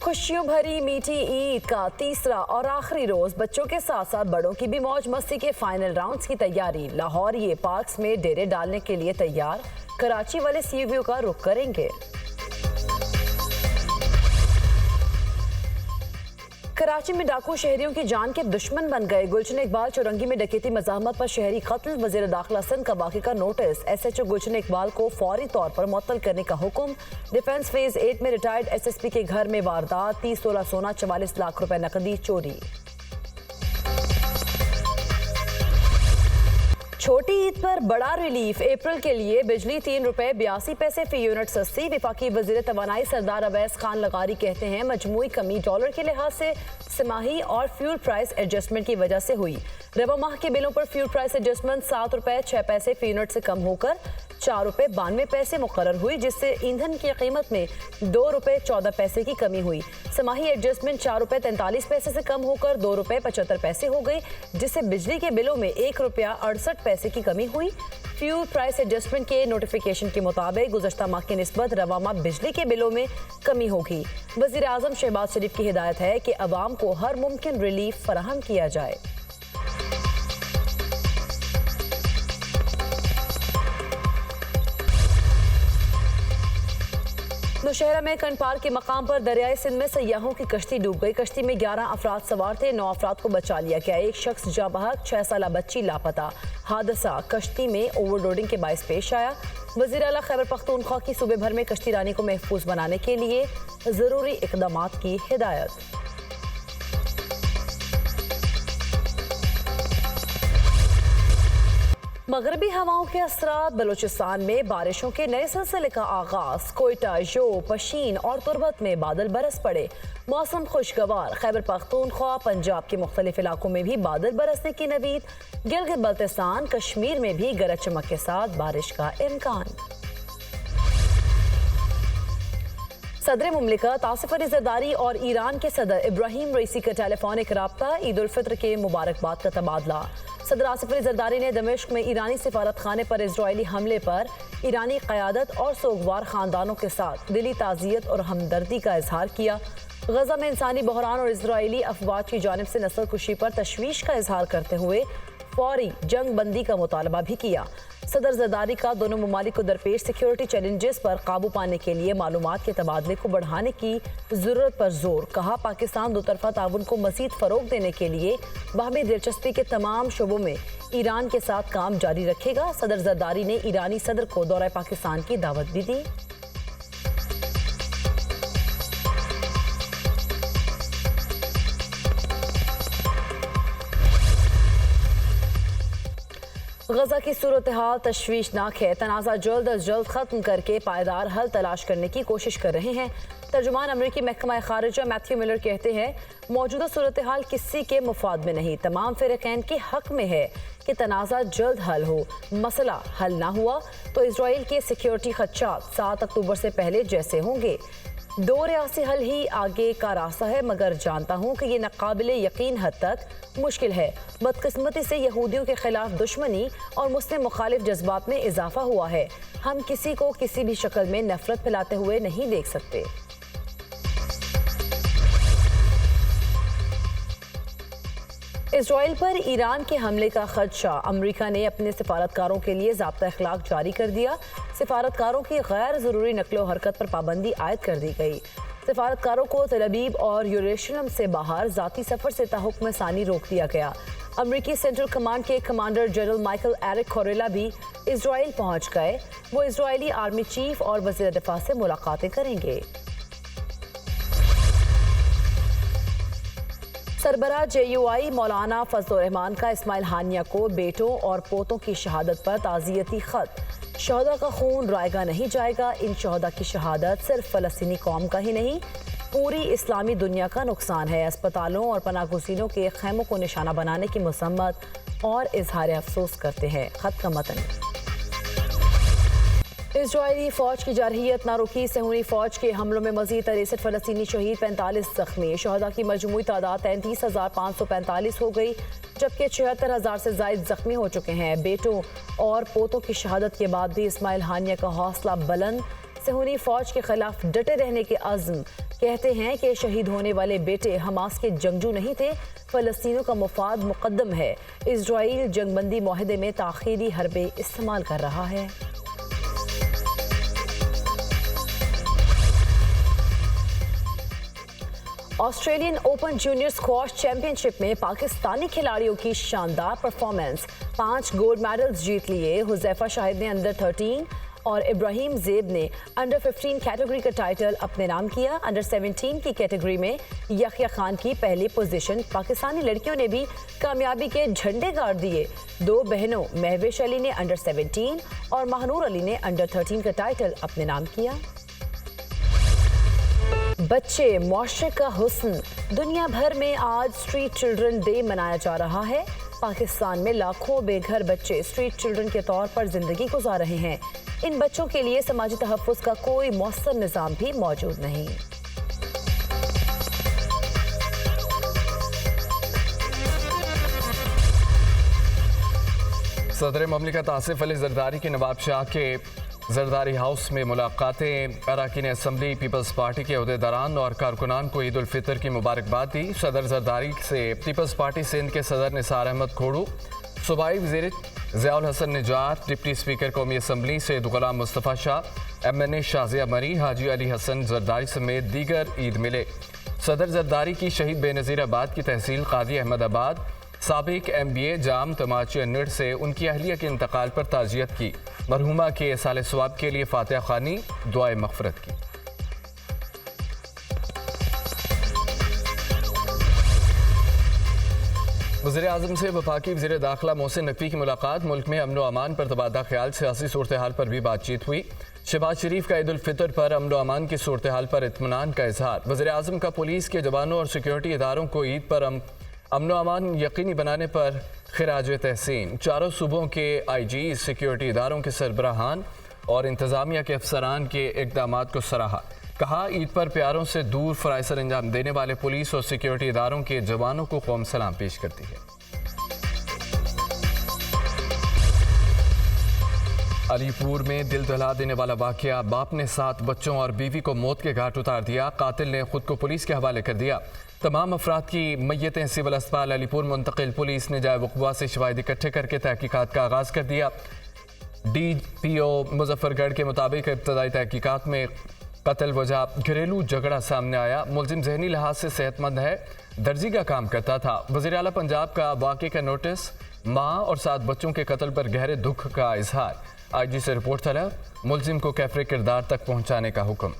खुशियों भरी मीठी ईद का तीसरा और आखिरी रोज बच्चों के साथ साथ बड़ों की भी मौज मस्ती के फाइनल राउंड्स की तैयारी। लाहौर ये पार्क्स में डेरे डालने के लिए तैयार, कराची वाले सी व्यू का रुख करेंगे। कराची में डाकू शहरियों की जान के दुश्मन बन गए। गुलशन इकबाल चौरंगी में डकैती मज़ाहमत पर शहरी कत्ल, वज़ीर दाखिला सिंध का बाकी का नोटिस। SHO गुलशन इकबाल को फौरी तौर पर मुअत्तल करने का हुक्म। डिफेंस फेज 8 में रिटायर्ड SSP के घर में वारदात, 30 तोला सोना 44 लाख रुपए नकदी चोरी। छोटी ईद पर बड़ा रिलीफ, अप्रैल के लिए बिजली 3 रुपए 82 पैसे फी यूनिट सस्ती। वफाकी वजीर तवानाई सरदार अवैस खान लगारी कहते हैं मजमूई कमी डॉलर के लिहाज से सिमाही और फ्यूल प्राइस एडजस्टमेंट की वजह से हुई। रबा माह के बिलों पर फ्यूल प्राइस एडजस्टमेंट 7 रुपए 6 पैसे फी यूनिट से कम होकर 4 रुपए 92 पैसे मुकर्रर हुई, जिससे ईंधन की कीमत में 2 रुपए 14 पैसे की कमी हुई। समाही एडजस्टमेंट 4 रुपए 43 पैसे से कम होकर 2 रुपए 75 पैसे हो गई, जिससे बिजली के बिलों में 1 रुपया 68 पैसे की कमी हुई। फ्यूल प्राइस एडजस्टमेंट के नोटिफिकेशन के मुताबिक गुज़श्ता माह की निस्बत रवा माह बिजली के बिलों में कमी होगी। वज़ीर आज़म शहबाज शरीफ की हिदायत है कि अवाम को हर मुमकिन रिलीफ फराहम किया जाए। नौशहरा में कन पार्क के मकाम पर दरियाई सिंध में सयाहों की कश्ती डूब गई। कश्ती में 11 अफराद सवार थे, 9 अफराद को बचा लिया गया। एक शख्स जाँ बहक, 6 साला बच्ची लापता। हादसा कश्ती में ओवरलोडिंग के बायस पेश आया। वज़ीर आला खैबर पख्तूनख्वा की सूबे भर में कश्ती रानी को महफूज बनाने के लिए ज़रूरी इक़दामात की हिदायत। मगरबी हवाओं के असरात, बलूचिस्तान में बारिशों के नए सिलसिले का आगाज। कोयटा, जो, पशीन और तुरबत में बादल बरस पड़े। मौसम खुशगवार। खैबर पख्तूनख्वा, पंजाब के मुख्तलिफ इलाकों में भी बादल बरसने की नवीद। गिलगित बल्तिस्तान, कश्मीर में भी गरज चमक के साथ बारिश का इम्कान। सदर मुमलिकत आसिफ अली ज़रदारी और ईरान के सदर इब्राहिम रईसी का टेलीफोनिक राब्ता, ईद उल फित्र के मुबारकबाद का तबादला। सदर आसिफ अली ज़रदारी ने दमिश्क में ईरानी सिफारत खाने पर इजरायली हमले पर ईरानी क़यादत और सोगवार ख़ानदानों के साथ दिली ताज़ियत और हमदर्दी का इजहार किया। गजा में इंसानी बहरान और इजरायली अफवाज की जानिब से नस्ल कुशी पर तशवीश का इजहार करते हुए फौरी जंग बंदी का मुतालबा भी किया। सदर ज़रदारी का दोनों ममालिक को दरपेश सिक्योरिटी चैलेंजेस पर काबू पाने के लिए मालूमात के तबादले को बढ़ाने की ज़रूरत पर जोर। कहा पाकिस्तान दोतरफा ताउन को मज़ीद फ़रोग देने के लिए बाहमी दिलचस्पी के तमाम शोबों में ईरान के साथ काम जारी रखेगा। सदर ज़रदारी ने ईरानी सदर को दौरा पाकिस्तान की दावत भी दी। गजा की सूरत हाल तशवीशनाक है। तनाज़ा जल्द अज जल्द ख़त्म करके पायदार हल तलाश करने की कोशिश कर रहे हैं। तर्जुमान अमरीकी महकमा खारिजा मैथ्यू मिलर कहते हैं मौजूदा सूरत हाल किसी के मुफाद में नहीं, तमाम फ़िरक़ैन के हक़ में है कि तनाज़ा जल्द हल हो। मसला हल ना हुआ तो इसराइल के सिक्योरिटी ख़दशात 7 अक्टूबर से पहले जैसे होंगे। 2 रियासी हल ही आगे का रास्ता है, मगर जानता हूँ कि ये नाकाबिले यकीन हद तक मुश्किल है। बदकिस्मती से यहूदियों के खिलाफ दुश्मनी और मुस्लिम मुखालिफ जज्बात में इजाफा हुआ है। हम किसी को किसी भी शक्ल में नफरत फैलाते हुए नहीं देख सकते। इसराइल पर ईरान के हमले का खदशा, अमरीका ने अपने सिफारतकारों के लिए ज़ाब्ता अखलाक जारी कर दिया। सिफारतकारों की गैर ज़रूरी नकलो हरकत पर पाबंदी आयद कर दी गई। सिफारतकारों को तेल अवीव और यरूशलेम से बाहर ज़ाती सफ़र से ताहुक्म सानी रोक दिया गया। अमरीकी सेंट्रल कमांड के कमांडर जनरल माइकल एरिक कोरेला भी इसराइल पहुँच गए। वो इसराइली आर्मी चीफ और वज़ीर दिफा से मुलाकातें करेंगे। सरबराह JUI मौलाना फजल रहमान का इस्माइल हानिया को बेटों और पोतों की शहादत पर ताज़ियती ख़त। शहदा का खून रायगा नहीं जाएगा। इन शहदा की शहादत सिर्फ फ़लस्तीनी कौम का ही नहीं, पूरी इस्लामी दुनिया का नुकसान है। अस्पतालों और पनाहगज़ीनों के खैमों को निशाना बनाने की मसम्मत और इजहार अफसोस करते हैं। ख़त का मतन। इजरायली फौज की जारहियत ना रुकी। सहूनी फौज के हमलों में मजीद 63 फ़लस्तीनी शहीद, 45 जख्मी। शहदा की मजमूई तादाद 33,545 हो गई, जबकि 76,000 से ज़ायद जख्मी हो चुके हैं। बेटों और पोतों की शहादत के बाद भी इस्माइल हानिया का हौसला बुलंद। صہیونی فوج کے خلاف ڈٹے رہنے کے عزم، کہتے ہیں کہ شہید ہونے والے بیٹے حماس کے جنگجو نہیں تھے، فلسطینیوں کا مفاد مقدم ہے۔ اسرائیل جنگ بندی معاہدے میں تاخیری حربے استعمال کر رہا ہے۔ Australian open junior squash championship میں پاکستانی کھلاڑیوں کی شاندار پرفارمنس، 5 گولڈ میڈلز جیت لیے۔ حذیفہ شاہد نے انڈر 13 اور ابراہیم زیب نے انڈر 15 کیٹیگری کا ٹائٹل اپنے نام کیا۔ انڈر 17 کی کیٹیگری میں یحییٰ خان کی پہلی پوزیشن۔ پاکستانی لڑکیوں نے بھی کامیابی کے جھنڈے گاڑ دیے۔ 2 بہنوں مہوش علی نے انڈر 17 اور مہنور علی نے انڈر 13 کا ٹائٹل اپنے نام کیا۔ بچے معاشرے کا حسن، دنیا بھر میں آج اسٹریٹ چلڈرن ڈے منایا جا رہا ہے۔ پاکستان میں لاکھوں بے گھر بچے اسٹریٹ چلڈرن کے طور پر زندگی گزار رہے ہیں۔ ان بچوں کے لیے سماجی تحفظ کا کوئی مؤثر نظام بھی موجود نہیں۔ صدر مملکت آصف علی زرداری کی نواب شاہ کے زرداری ہاؤس میں ملاقاتیں۔ اراکین اسمبلی پیپلز پارٹی کے عہدیداران اور کارکنان کو عید الفطر کی مبارکباد دی۔ صدر زرداری سے پیپلز پارٹی سندھ کے صدر نثار احمد کھوڑو، صوبائی وزیر ضیاء الحسن نجار، ڈپٹی اسپیکر قومی اسمبلی سید غلام مصطفیٰ شاہ، MNA شازیہ مری، حاجی علی حسن زرداری سمیت دیگر عید ملے۔ صدر زرداری کی شہید بے نظیر آباد کی تحصیل قاضی احمد آباد، سابق MBA جام تماچی انڑ سے ان کی اہلیہ کے انتقال پر تعزیت کی۔ مرحومہ کے ایصال ثواب کے لیے فاتحہ خوانی، دعائے مغفرت کی۔ وزیر اعظم سے وفاقی وزیر داخلہ محسن نقوی کی ملاقات۔ ملک میں امن و امان پر تبادلہ خیال، سیاسی صورتحال پر بھی بات چیت ہوئی۔ شہباز شریف کا عید الفطر پر امن و امان کی صورتحال پر اطمینان کا اظہار۔ وزیر اعظم کا پولیس کے جوانوں اور سیکیورٹی اداروں کو عید پر امن و امان یقینی بنانے پر خراج تحسین۔ چاروں صوبوں کے IG، سیکیورٹی اداروں کے سربراہان اور انتظامیہ کے افسران کے اقدامات کو سراہا۔ کہا عید پر پیاروں سے دور فرائض سر انجام دینے والے پولیس اور سیکیورٹی اداروں کے جوانوں کو قوم سلام پیش کرتی ہے۔ علی پور میں دل دہلا دینے والا واقعہ، باپ نے 7 بچوں اور بیوی کو موت کے گھاٹ اتار دیا۔ قاتل نے خود کو پولیس کے حوالے کر دیا۔ تمام افراد کی میتیں سول اسپتال علی پور منتقل۔ پولیس نے جائے وقوع سے شواہد اکٹھے کر کے تحقیقات کا آغاز کر دیا۔ DPO مظفر گڑھ کے مطابق ابتدائی تحقیقات میں قتل وجہ گھریلو جھگڑا سامنے آیا۔ ملزم ذہنی لحاظ سے صحت مند ہے، درزی کا کام کرتا تھا۔ وزیر اعلیٰ پنجاب کا واقعے کا نوٹس، ماں اور 7 بچوں کے قتل پر گہرے دکھ کا اظہار۔ IG سے رپورٹ طلب، ملزم کو کیفر کردار تک پہنچانے کا حکم۔